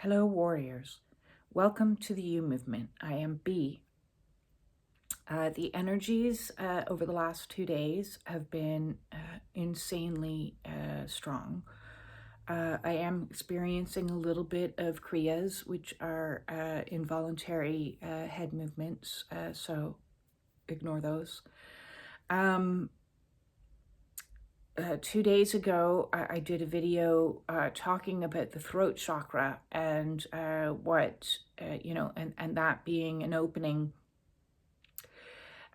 Hello, warriors. Welcome to the U movement. I am B. The energies over the last 2 days have been insanely strong. I am experiencing a little bit of kriyas, which are involuntary head movements, so ignore those. 2 days ago, I did a video talking about the throat chakra and and that being an opening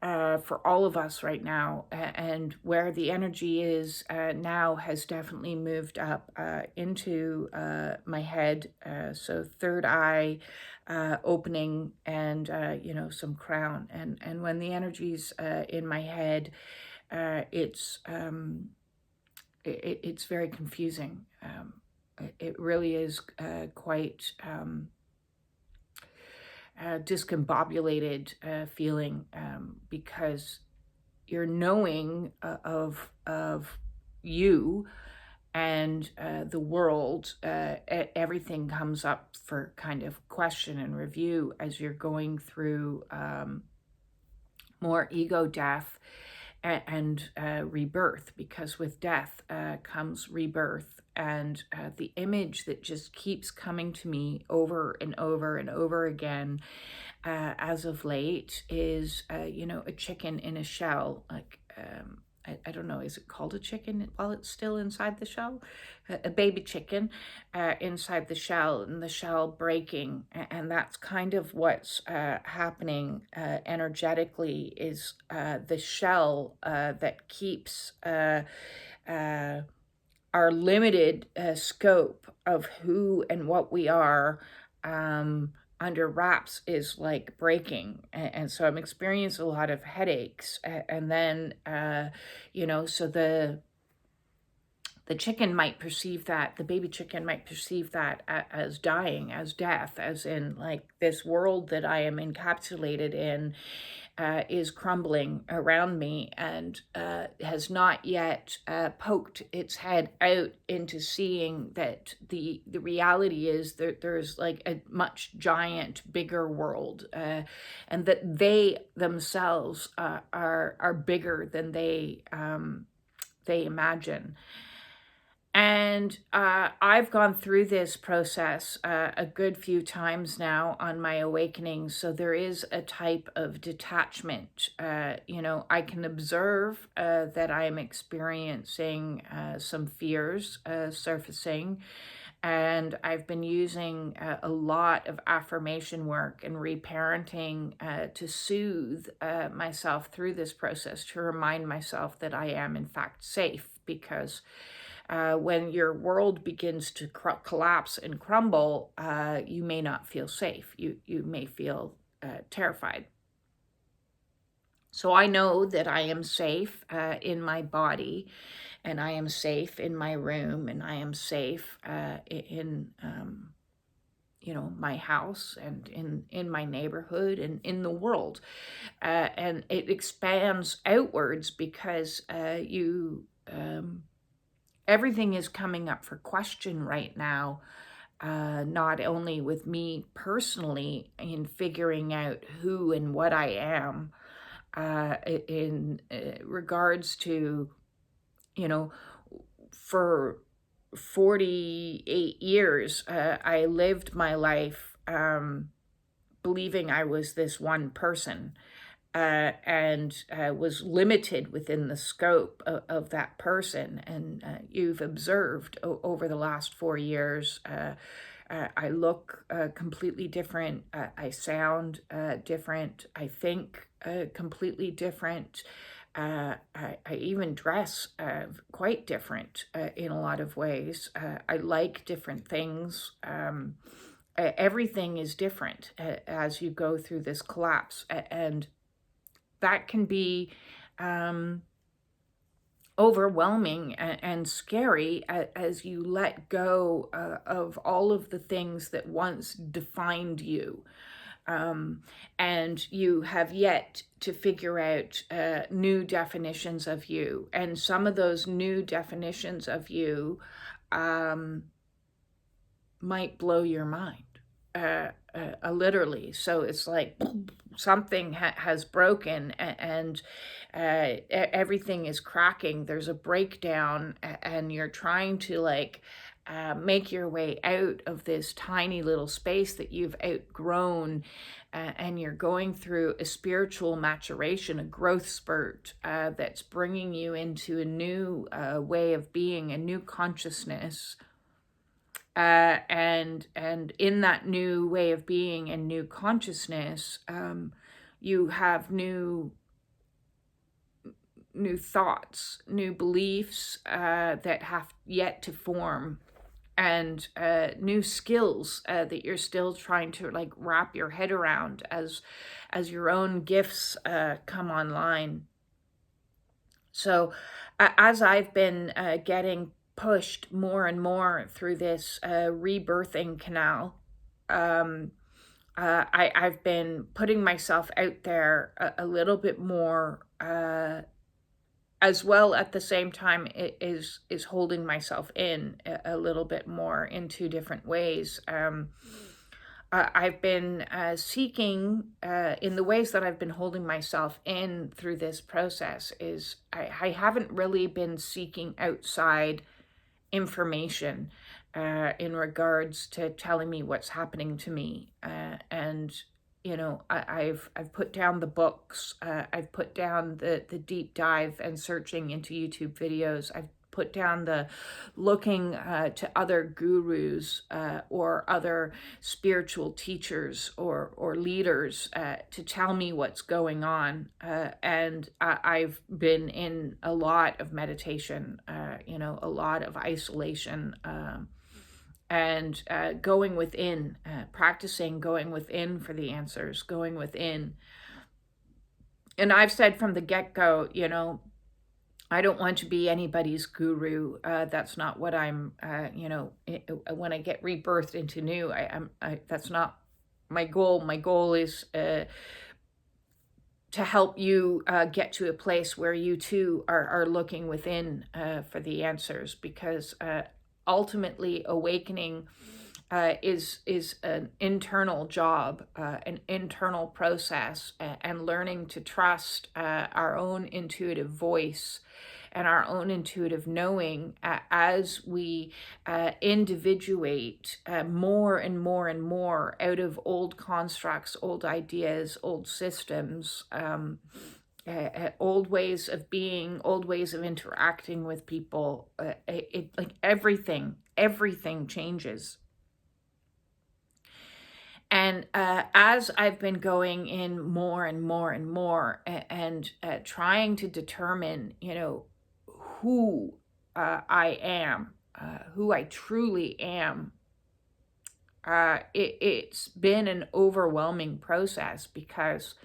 for all of us right now, and where the energy is now has definitely moved up into my head. So third eye opening and, some crown. And when the energy's in my head, it's very confusing. It really is quite discombobulated feeling, because you're knowing of you and the world. Everything comes up for kind of question and review as you're going through more ego death and rebirth, because with death comes rebirth. And the image that just keeps coming to me over and over and over again as of late is, a chicken in a shell. Like, I don't know, is it called a chicken while it's still inside the shell? A baby chicken inside the shell, and the shell breaking. And that's kind of what's happening energetically, is the shell that keeps our limited scope of who and what we are under wraps is like breaking. And so I'm experiencing a lot of headaches. And then, so the chicken might perceive that, the baby chicken might perceive that as dying, as death, as in like this world that I am encapsulated in is crumbling around me, and has not yet poked its head out into seeing that the reality is that there's like a much giant, bigger world, and that they themselves are bigger than they imagine. And I've gone through this process a good few times now on my awakening. So there is a type of detachment. I can observe that I'm experiencing some fears surfacing. And I've been using a lot of affirmation work and reparenting to soothe myself through this process, to remind myself that I am in fact safe. Because when your world begins to collapse and crumble, you may not feel safe. You may feel terrified. So I know that I am safe in my body, and I am safe in my room, and I am safe in my house, and in my neighborhood, and in the world. And it expands outwards, because everything is coming up for question right now, not only with me personally in figuring out who and what I am, in regards to, for 48 years, I lived my life believing I was this one person. And was limited within the scope of that person. And you've observed over the last 4 years, I look completely different. I sound different. I think completely different. I even dress quite different in a lot of ways. I like different things. Everything is different as you go through this collapse. And that can be overwhelming and scary as you let go of all of the things that once defined you. And you have yet to figure out new definitions of you. And some of those new definitions of you might blow your mind, literally. So it's like something has broken, and everything is cracking. There's a breakdown, and you're trying to like make your way out of this tiny little space that you've outgrown, and you're going through a spiritual maturation, a growth spurt that's bringing you into a new way of being, a new consciousness. And in that new way of being and new consciousness, you have new thoughts, new beliefs that have yet to form, and new skills that you're still trying to like wrap your head around as your own gifts come online. So as I've been getting pushed more and more through this rebirthing canal, I've been putting myself out there a little bit more, as well at the same time it is holding myself in a little bit more in two different ways. I've been seeking, in the ways that I've been holding myself in through this process, is I haven't really been seeking outside information in regards to telling me what's happening to me. And, you know, I've put down the books, I've put down the deep dive and searching into YouTube videos. I've put down the looking to other gurus or other spiritual teachers or leaders to tell me what's going on. And I've been in a lot of meditation, you know, a lot of isolation, and going within, practicing going within for the answers, going within. And I've said from the get-go, you know, I don't want to be anybody's guru. That's not what I'm, you know, when I get rebirthed into new, that's not my goal. My goal is to help you get to a place where you too are looking within for the answers, because ultimately awakening is an internal job, an internal process, and learning to trust our own intuitive voice and our own intuitive knowing as we individuate more and more and more out of old constructs, old ideas, old systems, old ways of being, old ways of interacting with people. Like everything changes. And as I've been going in more and more and more, and trying to determine, you know, who I am, who I truly am, it's been an overwhelming process, because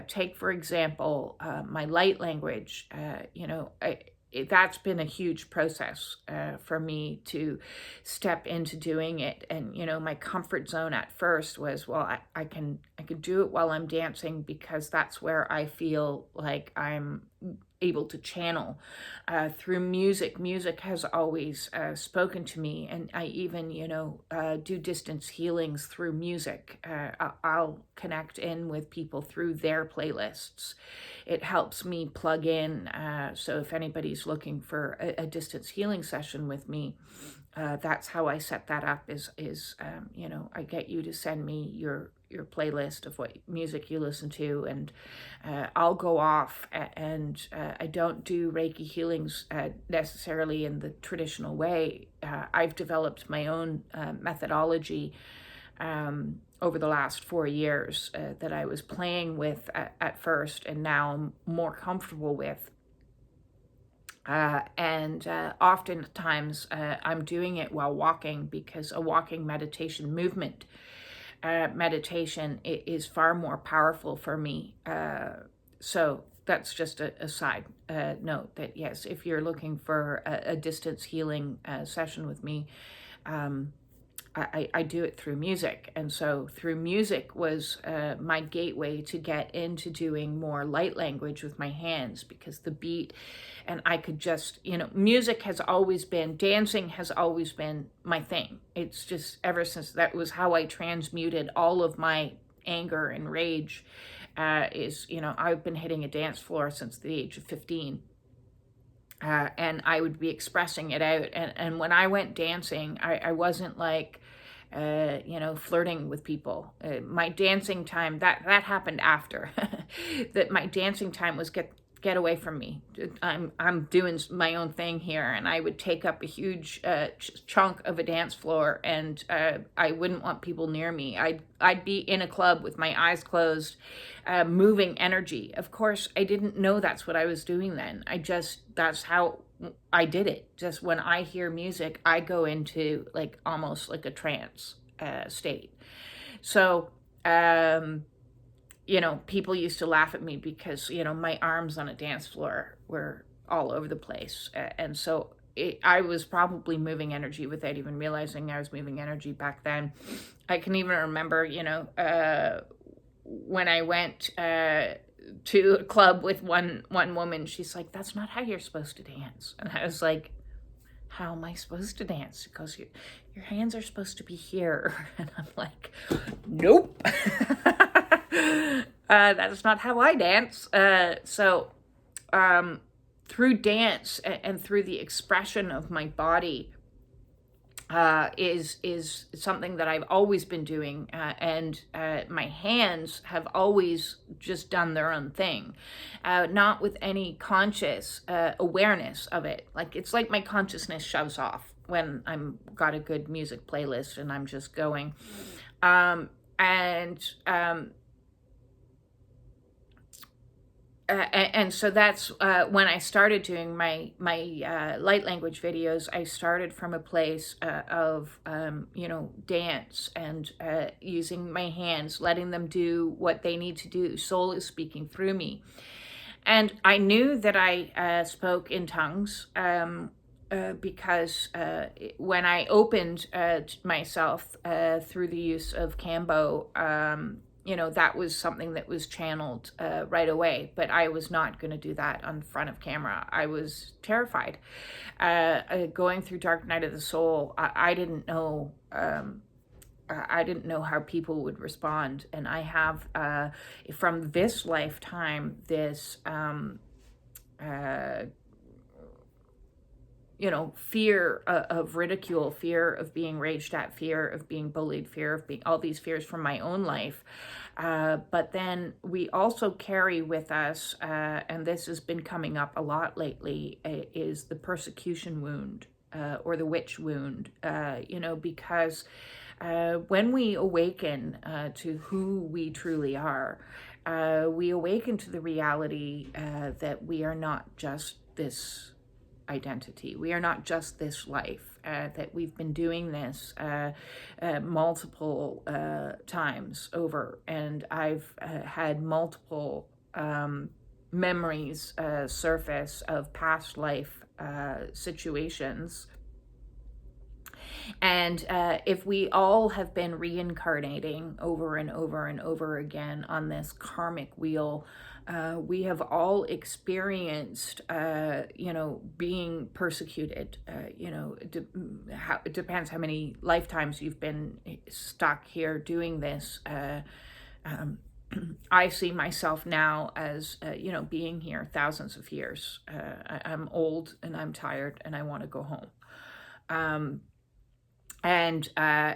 take, for example, my light language. You know, that's been a huge process for me to step into doing it. And, you know, my comfort zone at first was, well, I can do it while I'm dancing, because that's where I feel like I'm able to channel through music. Music has always spoken to me, and I even, you know, do distance healings through music. I'll connect in with people through their playlists. It helps me plug in. So if anybody's looking for a distance healing session with me, that's how I set that up. Is you know, I get you to send me your playlist of what music you listen to, and I'll go off, and I don't do Reiki healings necessarily in the traditional way. I've developed my own methodology over the last 4 years that I was playing with at first, and now I'm more comfortable with. And oftentimes I'm doing it while walking, because a walking meditation movement meditation is far more powerful for me. So that's just a side note, that yes, if you're looking for a distance healing session with me, I do it through music. And so through music was my gateway to get into doing more light language with my hands, because the beat, and I could just, music has always been, dancing has always been my thing. It's just ever since, that was how I transmuted all of my anger and rage. I've been hitting a dance floor since the age of 15. And I would be expressing it out. And when I went dancing, I wasn't like, flirting with people. My dancing time, that happened after. That my dancing time was get away from me. I'm doing my own thing here, and I would take up a huge chunk of a dance floor, and I wouldn't want people near me. I'd be in a club with my eyes closed, moving energy. Of course, I didn't know that's what I was doing then. That's how I did it. Just when I hear music, I go into like almost like a trance state. So, people used to laugh at me because, my arms on a dance floor were all over the place. And so I was probably moving energy without even realizing I was moving energy back then. I can even remember, when I went to a club with one woman, she's like, "That's not how you're supposed to dance." And I was like, "How am I supposed to dance?" Because your hands are supposed to be here. And I'm like, "Nope." That's not how I dance. So through dance and through the expression of my body is something that I've always been doing, and my hands have always just done their own thing, not with any conscious awareness of it. Like, it's like my consciousness shoves off when I'm got a good music playlist and I'm just going. And so that's when I started doing my light language videos. I started from a place of dance and using my hands, letting them do what they need to do. Soul is speaking through me, and I knew that I spoke in tongues. Because when I opened myself through the use of Kambo, that was something that was channeled right away. But I was not going to do that on front of camera. I was terrified. Going through Dark Night of the Soul, I didn't know. I didn't know how people would respond, and I have from this lifetime this. Fear of ridicule, fear of being raged at, fear of being bullied, fear of being, all these fears from my own life. But then we also carry with us, and this has been coming up a lot lately, is the persecution wound, or the witch wound, because when we awaken to who we truly are, we awaken to the reality that we are not just this identity. We are not just this life, that we've been doing this multiple times over. And I've had multiple memories surface of past life situations. And if we all have been reincarnating over and over and over again on this karmic wheel, we have all experienced, being persecuted. It depends how many lifetimes you've been stuck here doing this. I see myself now as, being here thousands of years. I'm old and I'm tired and I want to go home. And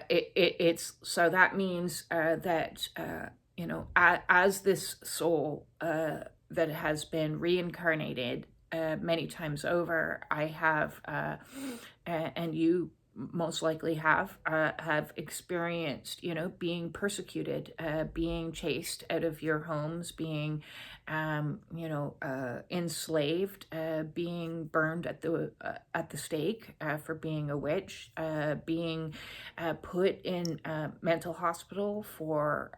it's so that means that as this soul that has been reincarnated many times over, I have, and you most likely have experienced, being persecuted, being chased out of your homes, being, enslaved, being burned at the stake for being a witch, being put in a mental hospital for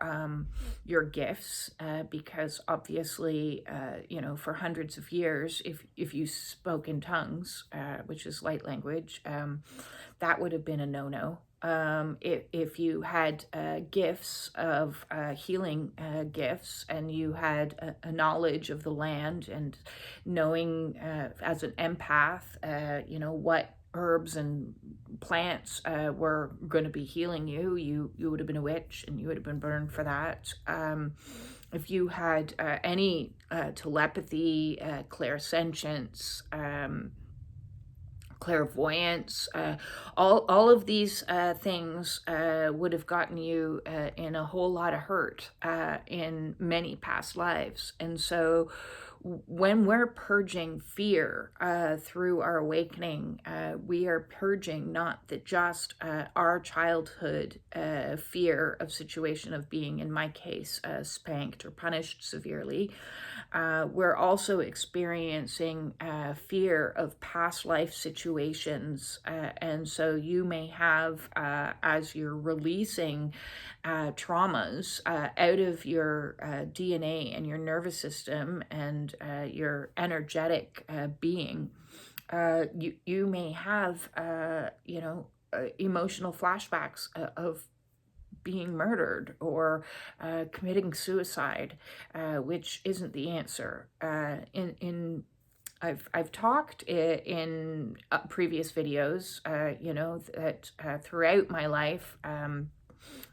your gifts, because obviously, for hundreds of years, if you spoke in tongues, which is light language, that would have been a no-no. If you had gifts of healing gifts, and you had a knowledge of the land, and knowing as an empath, what herbs and plants were going to be healing you, you would have been a witch and you would have been burned for that. If you had any telepathy, clairsentience, clairvoyance, all of these things would have gotten you in a whole lot of hurt in many past lives. And so when we're purging fear through our awakening, we are purging not just our childhood fear of situation of being, in my case, spanked or punished severely. We're also experiencing fear of past life situations. And so you may have, as you're releasing traumas out of your DNA and your nervous system and your energetic being, you may have, emotional flashbacks of being murdered or committing suicide, which isn't the answer. I've talked in previous videos, that throughout my life,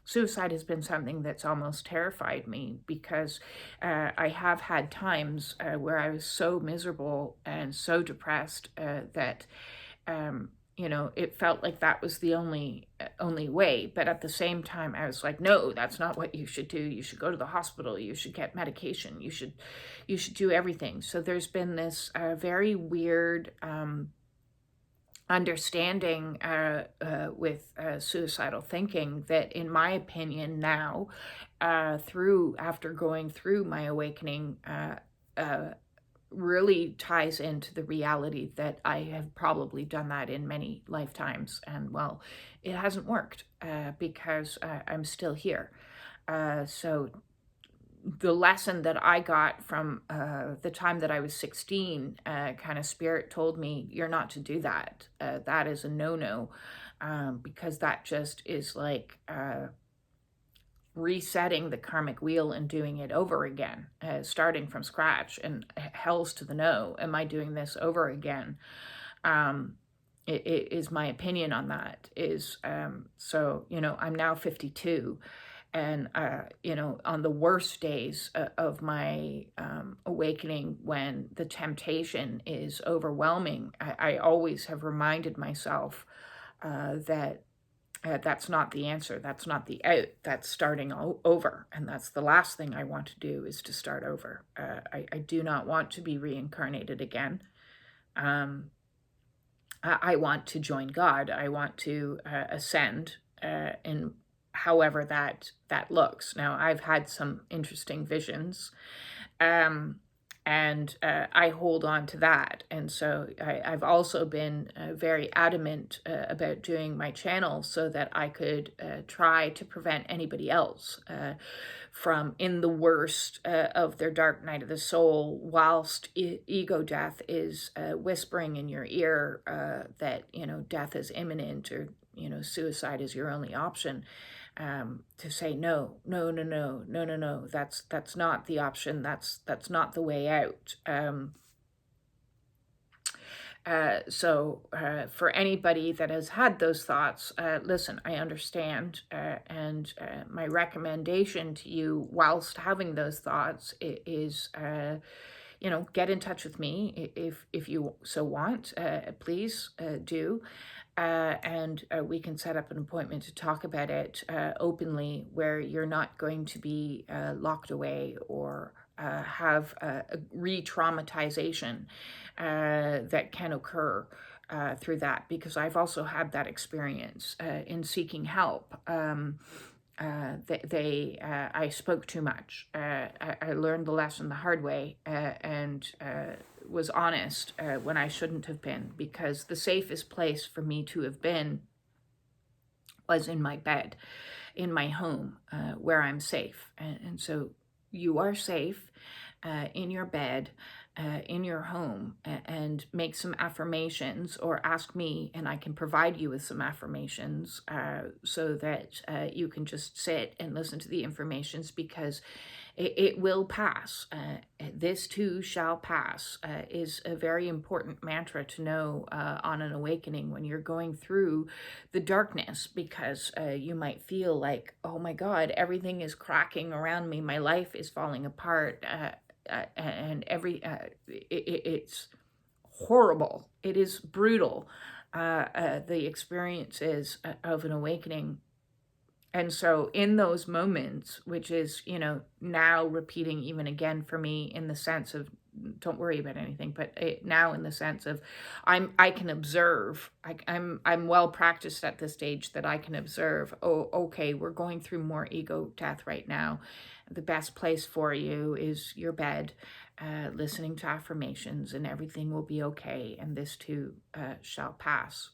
suicide has been something that's almost terrified me, because I have had times where I was so miserable and so depressed that it felt like that was the only way. But at the same time, I was like, no, that's not what you should do. You should go to the hospital. You should get medication. You should do everything. So there's been this very weird understanding with suicidal thinking that, in my opinion, now, after going through my awakening, really ties into the reality that I have probably done that in many lifetimes. And well, it hasn't worked because I'm still here. So the lesson that I got from the time that I was 16, kind of spirit told me, you're not to do that. That is a no-no, because that just is like resetting the karmic wheel and doing it over again, starting from scratch, and hell's to the no. Am I doing this over again? It is my opinion on that is, so, I'm now 52, and, on the worst days of my awakening, when the temptation is overwhelming, I always have reminded myself that that's not the answer. That's not the out. That's starting over. And that's the last thing I want to do, is to start over. I do not want to be reincarnated again. I want to join God. I want to ascend in however that looks. Now, I've had some interesting visions. And I hold on to that. And so I've also been very adamant about doing my channel so that I could try to prevent anybody else from, in the worst of their dark night of the soul, whilst ego death is whispering in your ear that, death is imminent, or, suicide is your only option. To say no, that's not the option. That's not the way out. So for anybody that has had those thoughts, listen, I understand, and my recommendation to you, whilst having those thoughts, is get in touch with me if you so want. Please do. And we can set up an appointment to talk about it openly, where you're not going to be locked away or have a re-traumatization that can occur through that, because I've also had that experience in seeking help. I spoke too much. I learned the lesson the hard way, and was honest when I shouldn't have been, because the safest place for me to have been was in my bed, in my home, where I'm safe. And so you are safe in your bed. in your home and make some affirmations, or ask me and I can provide you with some affirmations so that you can just sit and listen to the informations, because it will pass. This too shall pass is a very important mantra to know on an awakening when you're going through the darkness, because you might feel like, oh my God, everything is cracking around me. My life is falling apart. And it's horrible. It is brutal. The experiences of an awakening. And so in those moments, which is, now repeating even again for me, in the sense of, don't worry about anything, but now in the sense of I can observe. I'm well practiced at this stage that I can observe. Oh, okay, we're going through more ego death right now. The best place for you is your bed, listening to affirmations, and everything will be okay, and this too shall pass.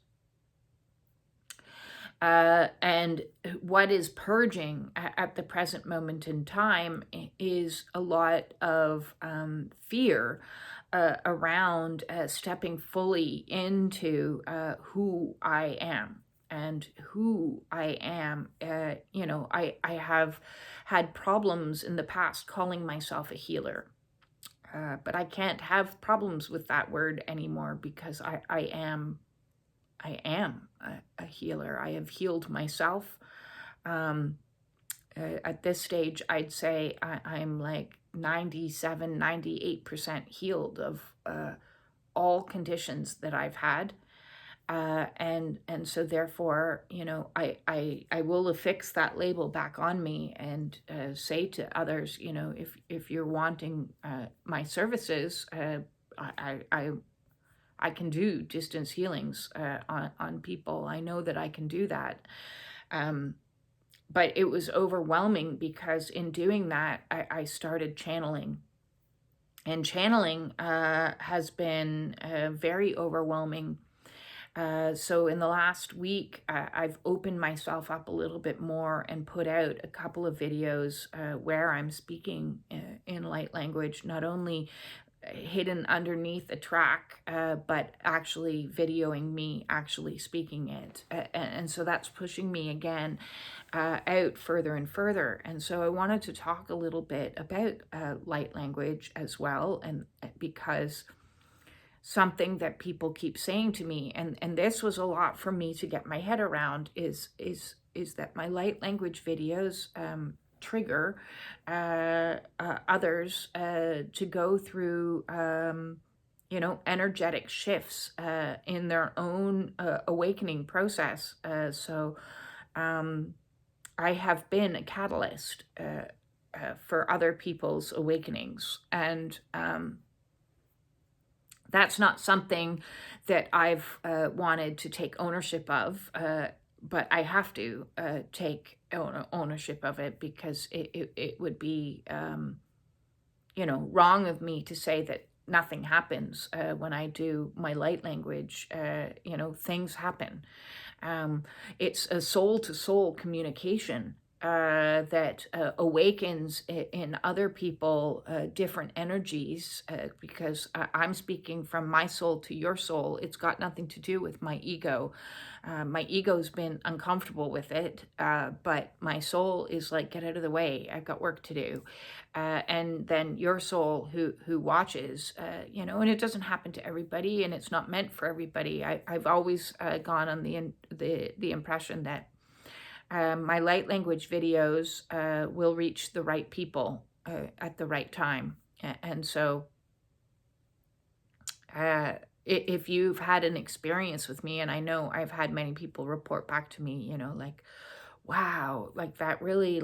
And what is purging at the present moment in time is a lot of fear around stepping fully into who I am. And who I am, I have had problems in the past calling myself a healer. But I can't have problems with that word anymore, because I am a healer. I have healed myself. At this stage, I'd say I'm like 97, 98% healed of all conditions that I've had. And so therefore, I will affix that label back on me and say to others, if you're wanting my services, I can do distance healings on people. I know that I can do that. But it was overwhelming, because in doing that, I started channeling. And channeling has been very overwhelming. So in the last week, I've opened myself up a little bit more and put out a couple of videos where I'm speaking in light language, not only hidden underneath a track, but actually videoing me actually speaking it. And so that's pushing me again out further and further. And so I wanted to talk a little bit about light language as well, and because something that people keep saying to me, and this was a lot for me to get my head around, is that my light language videos trigger others to go through energetic shifts in their own awakening process. So I have been a catalyst for other people's awakenings, and that's not something that I've wanted to take ownership of, but I have to take ownership of it, because it would be, wrong of me to say that nothing happens when I do my light language. Things happen. It's a soul-to-soul communication that awakens in other people different energies, because I'm speaking from my soul to your soul. It's got nothing to do with my ego. My ego's been uncomfortable with it, but my soul is like, get out of the way, I've got work to do. And then your soul who watches, and it doesn't happen to everybody, and it's not meant for everybody. I've always gone on the impression that my light language videos will reach the right people at the right time. And so if you've had an experience with me, and I know I've had many people report back to me, like, wow, like that really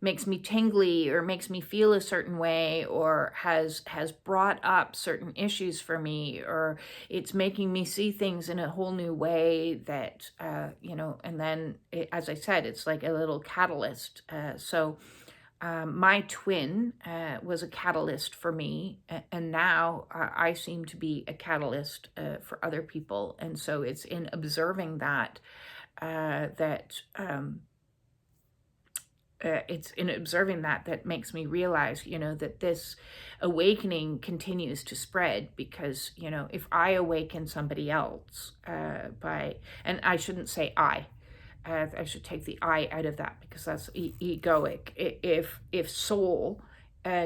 makes me tingly, or makes me feel a certain way, or has brought up certain issues for me, or it's making me see things in a whole new way that, and then, as I said, it's like a little catalyst. So my twin was a catalyst for me, and now I seem to be a catalyst for other people. And so it's in observing that it's in observing that makes me realize, that this awakening continues to spread, because, if I awaken somebody else and I shouldn't say I should take the I out of that, because that's egoic. If soul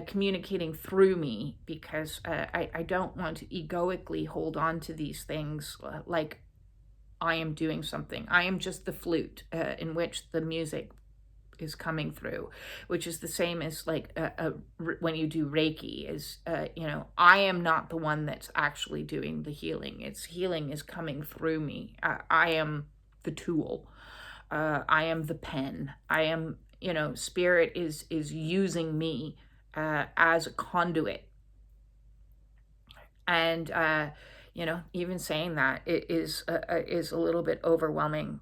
communicating through me, because I don't want to egoically hold on to these things like I am doing something. I am just the flute in which the music is coming through, which is the same as like when you do Reiki, is I am not the one that's actually doing the healing. It's healing is coming through me. I am the tool. I am the pen. I am, spirit is using me as a conduit. And even saying that, it is a little bit overwhelming.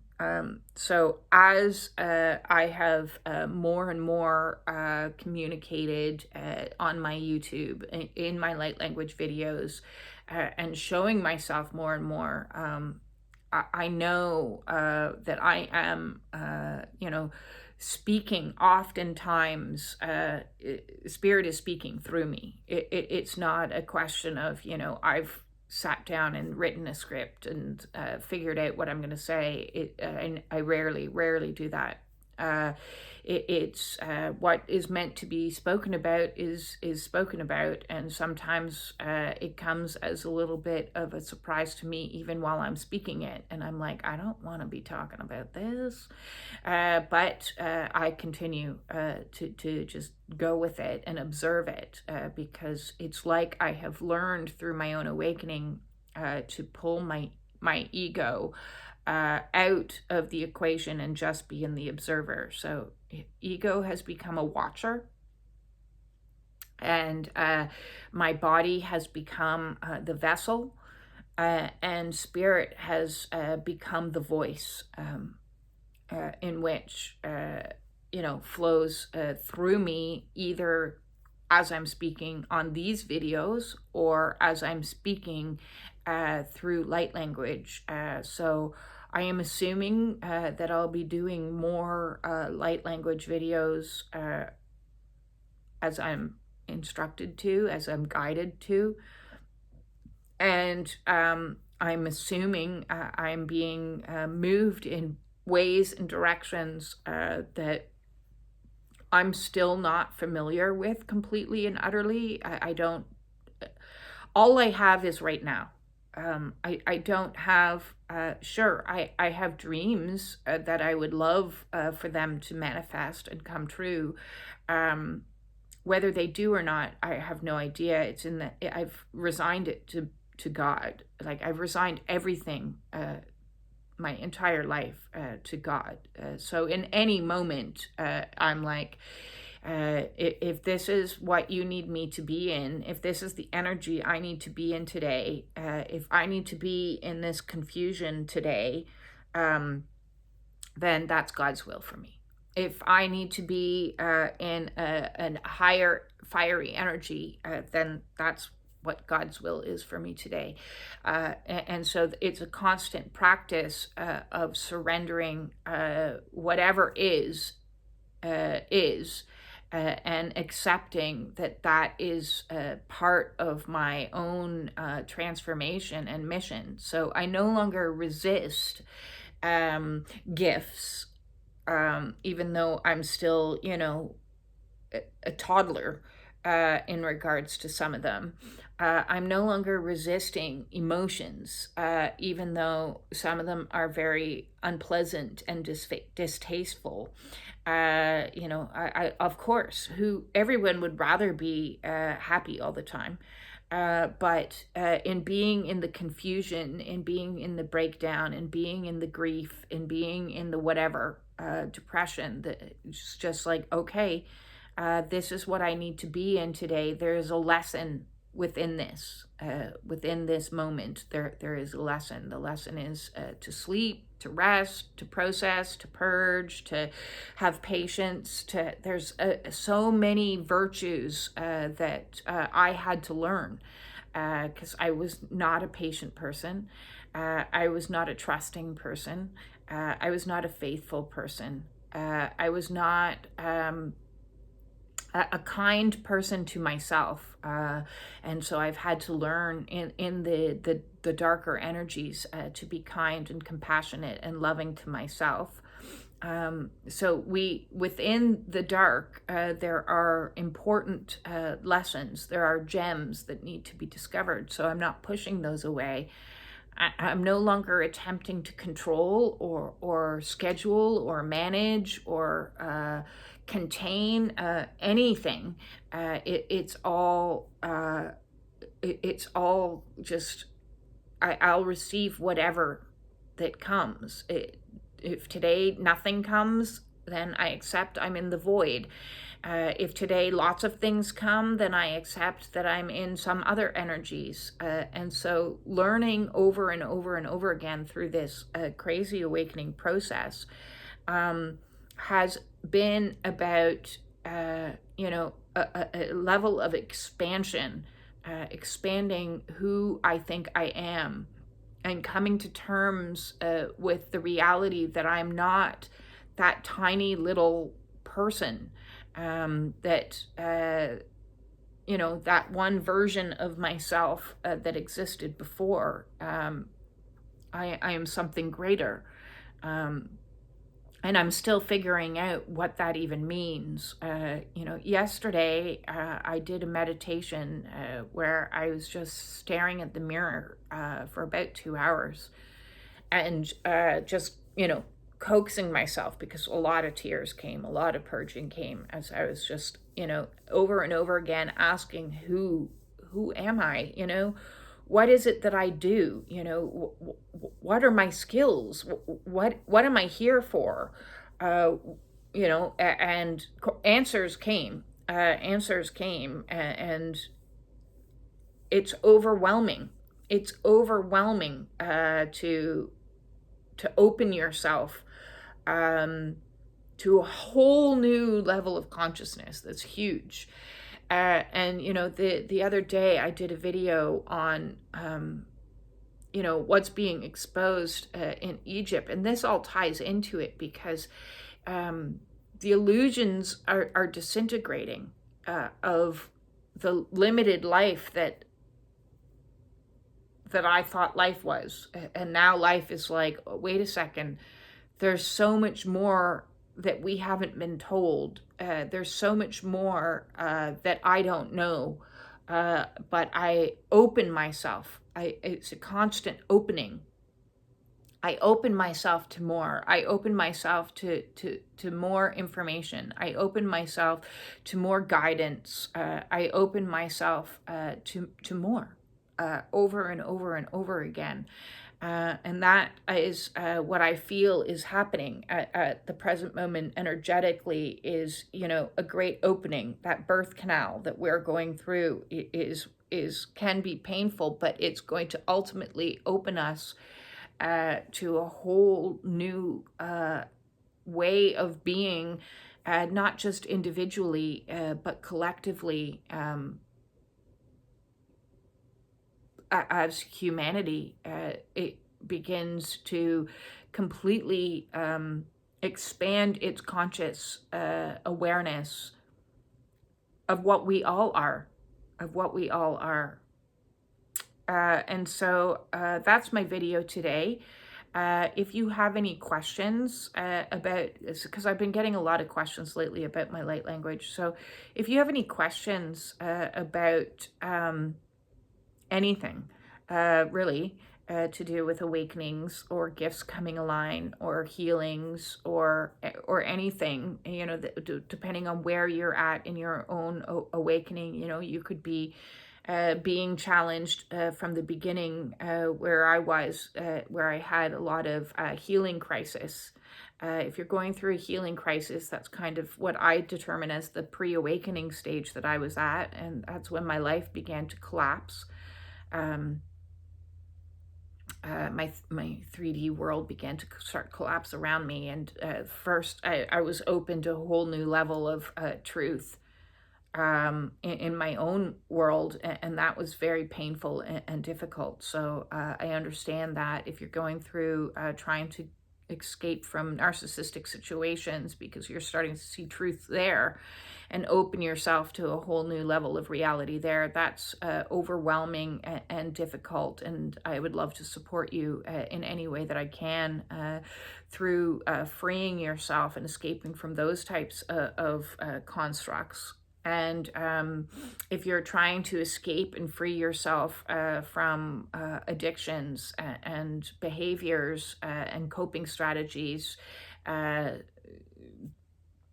So as I have more and more communicated on my YouTube, in my light language videos, and showing myself more and more, I know that I am, speaking oftentimes, spirit is speaking through me. It's not a question of, I've sat down and written a script and figured out what I'm going to say. And I rarely do that. It's what is meant to be spoken about is spoken about, and sometimes it comes as a little bit of a surprise to me, even while I'm speaking it, and I'm like, I don't want to be talking about this, but I continue to just go with it and observe it, because it's like I have learned through my own awakening to pull my ego out of the equation and just be in the observer. So ego has become a watcher, and my body has become the vessel, and spirit has become the voice, in which flows through me, either as I'm speaking on these videos or as I'm speaking through light language. So I am assuming that I'll be doing more light language videos as I'm instructed to, as I'm guided to. And I'm assuming I'm being moved in ways and directions that I'm still not familiar with completely and utterly. I don't, all I have is right now. I don't have, sure, I have dreams that I would love for them to manifest and come true. Whether they do or not, I have no idea. It's in the, I've resigned it to God. Like, I've resigned everything, my entire life to God. So in any moment, I'm like, if this is what you need me to be in, if this is the energy I need to be in today, if I need to be in this confusion today, then that's God's will for me. If I need to be in a higher fiery energy, then that's what God's will is for me today. And so it's a constant practice of surrendering whatever is, and accepting that is part of my own transformation and mission. So I no longer resist gifts, even though I'm still, a toddler in regards to some of them. I'm no longer resisting emotions, even though some of them are very unpleasant and distasteful. I of course, everyone would rather be happy all the time. But in being in the confusion, in being in the breakdown, in being in the grief, in being in the whatever, depression, it's just like, okay, this is what I need to be in today. There is a lesson within this moment. There is a lesson. The lesson is to sleep, to rest, to process, to purge, to have patience. There's so many virtues that I had to learn, because I was not a patient person. I was not a trusting person. I was not a faithful person. I was not a kind person to myself, and so I've had to learn in the darker energies to be kind and compassionate and loving to myself. So within the dark, there are important lessons. There are gems that need to be discovered. So I'm not pushing those away. I'm no longer attempting to control or schedule or manage or contain anything. It's all just I'll receive whatever that comes. If today nothing comes, then I accept I'm in the void. If today lots of things come, then I accept that I'm in some other energies. And so learning over and over and over again through this crazy awakening process has been about, a level of expansion, expanding who I think I am, and coming to terms with the reality that I'm not that tiny little person, that that one version of myself that existed before. I am something greater, and I'm still figuring out what that even means. Yesterday I did a meditation where I was just staring at the mirror for about 2 hours, and just coaxing myself, because a lot of tears came, a lot of purging came, as I was just over and over again asking, who am I? What is it that I do? What are my skills? What am I here for? And answers came. And it's overwhelming. It's overwhelming to open yourself to a whole new level of consciousness that's huge. And the other day I did a video on what's being exposed in Egypt, and this all ties into it, because the illusions are disintegrating of the limited life that I thought life was. And now life is like, wait a second, there's so much more that we haven't been told. There's so much more that I don't know. But I open myself. It's a constant opening. I open myself to more. I open myself to more information. I open myself to more guidance. I open myself to more. Over and over and over again. And that is what I feel is happening at the present moment energetically, is, a great opening. That birth canal that we're going through can be painful, but it's going to ultimately open us to a whole new way of being, not just individually, but collectively, as humanity. It begins to completely expand its conscious awareness of what we all are, and so that's my video today. If you have any questions about this, because I've been getting a lot of questions lately about my light language, so if you have any questions about anything really to do with awakenings or gifts coming align or healings or anything, depending on where you're at in your own awakening, you could be being challenged from the beginning, where I was, where I had a lot of healing crisis. If you're going through a healing crisis, that's kind of what I determine as the pre-awakening stage that I was at, and that's when my life began to collapse. My 3D world began to start collapse around me, and first I was open to a whole new level of truth in my own world, and that was very painful and difficult. So I understand that if you're going through trying to escape from narcissistic situations because you're starting to see truth there and open yourself to a whole new level of reality there. That's overwhelming and difficult, and I would love to support you in any way that I can through freeing yourself and escaping from those types of constructs. And if you're trying to escape and free yourself from addictions and behaviors and coping strategies,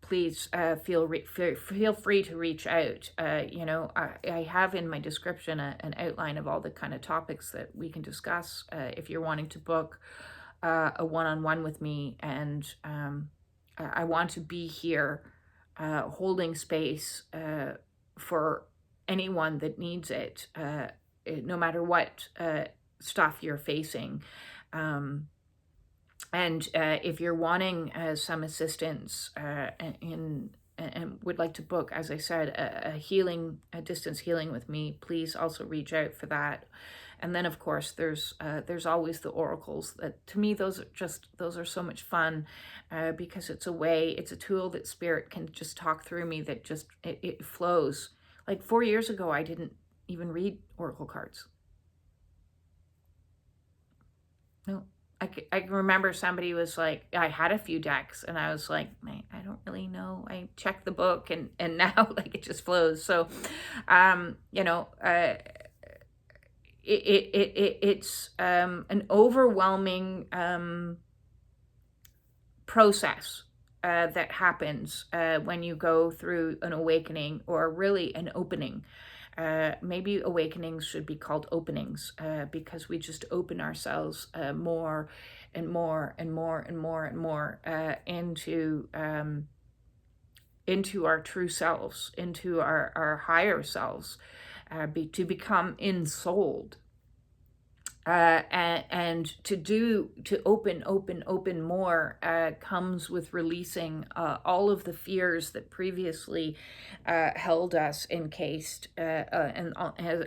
please feel free to reach out. I have in my description an outline of all the kind of topics that we can discuss if you're wanting to book a one-on-one with me. And I want to be here holding space for anyone that needs it, no matter what stuff you're facing. And if you're wanting some assistance and would like to book, as I said, a distance healing with me, please also reach out for that. And then, of course, there's always the oracles. That to me, those are so much fun because it's a tool that Spirit can just talk through me. That just it flows. Like 4 years ago, I didn't even read oracle cards. No. I can remember somebody was like, I had a few decks and I was like, I don't really know. I checked the book and now like it just flows. So, it's an overwhelming process that happens when you go through an awakening, or really an opening. Maybe awakenings should be called openings because we just open ourselves more and more and more and more and more into our true selves, into our higher selves, to become ensouled. And to open more comes with releasing all of the fears that previously held us encased. And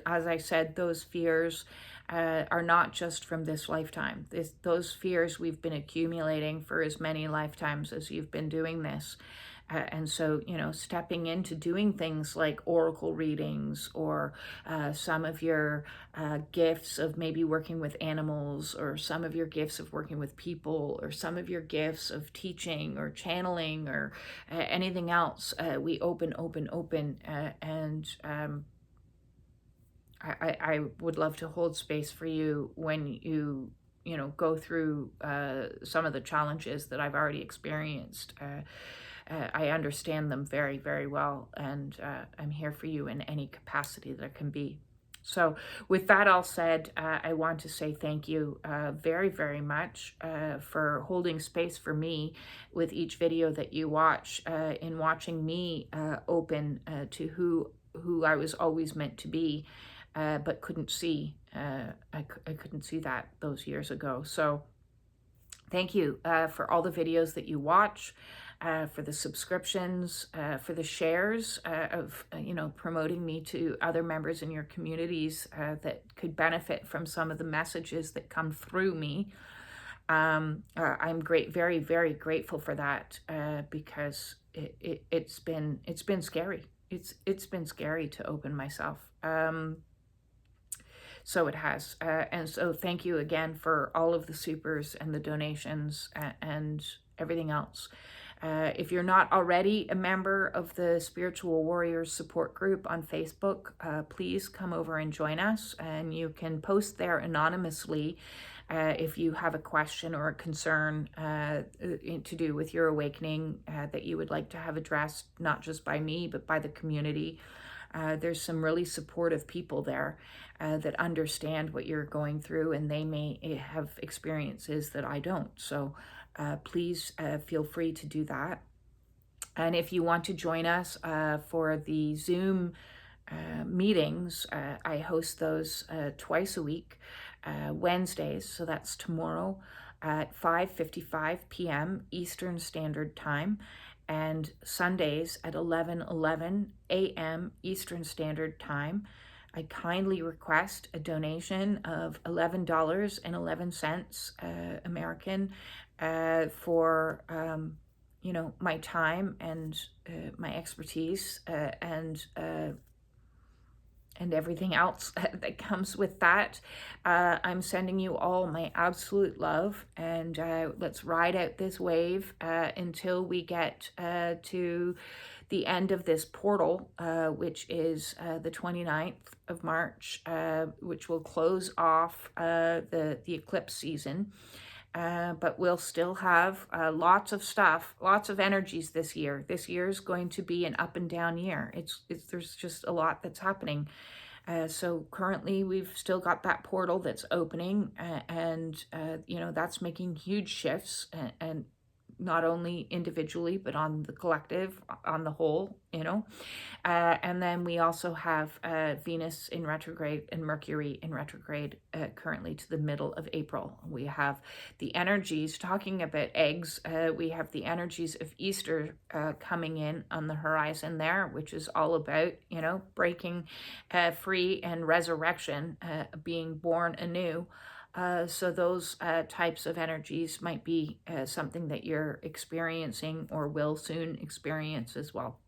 as I said, those fears are not just from this lifetime. Those fears we've been accumulating for as many lifetimes as you've been doing this. And so, stepping into doing things like oracle readings, or some of your gifts of maybe working with animals, or some of your gifts of working with people, or some of your gifts of teaching or channeling, or anything else, we open. And I would love to hold space for you when you go through some of the challenges that I've already experienced. I understand them very, very well, and I'm here for you in any capacity that can be. So with that all said, I want to say thank you very, very much for holding space for me with each video that you watch, in watching me open to who I was always meant to be, but couldn't see. I couldn't see that those years ago. So thank you for all the videos that you watch, for the subscriptions, for the shares of, promoting me to other members in your communities that could benefit from some of the messages that come through me. I'm very, very grateful for that because it's been scary. It's been scary to open myself. So it has. And so thank you again for all of the supers and the donations and everything else. If you're not already a member of the Spiritual Warriors support group on Facebook, please come over and join us. And you can post there anonymously if you have a question or a concern to do with your awakening that you would like to have addressed, not just by me, but by the community. There's some really supportive people there that understand what you're going through, and they may have experiences that I don't. So please feel free to do that. And if you want to join us for the Zoom meetings, I host those twice a week, Wednesdays, so that's tomorrow at 5:55 p.m. Eastern Standard Time, and Sundays at 11:11 a.m. Eastern Standard Time. I kindly request a donation of $11.11 American for, my time and my expertise and everything else that comes with that. I'm sending you all my absolute love, and let's ride out this wave until we get to the end of this portal, which is the 29th of March, which will close off the eclipse season. But we'll still have lots of stuff, lots of energies this year. This year is going to be an up and down year. There's just a lot that's happening. So currently we've still got that portal that's opening, and that's making huge shifts, and not only individually, but on the collective, on the whole, and then we also have Venus in retrograde and Mercury in retrograde currently to the middle of April. We have the energies, talking about eggs, we have the energies of Easter coming in on the horizon there, which is all about, breaking free and resurrection, being born anew. So those types of energies might be something that you're experiencing or will soon experience as well.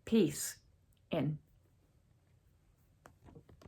Peace in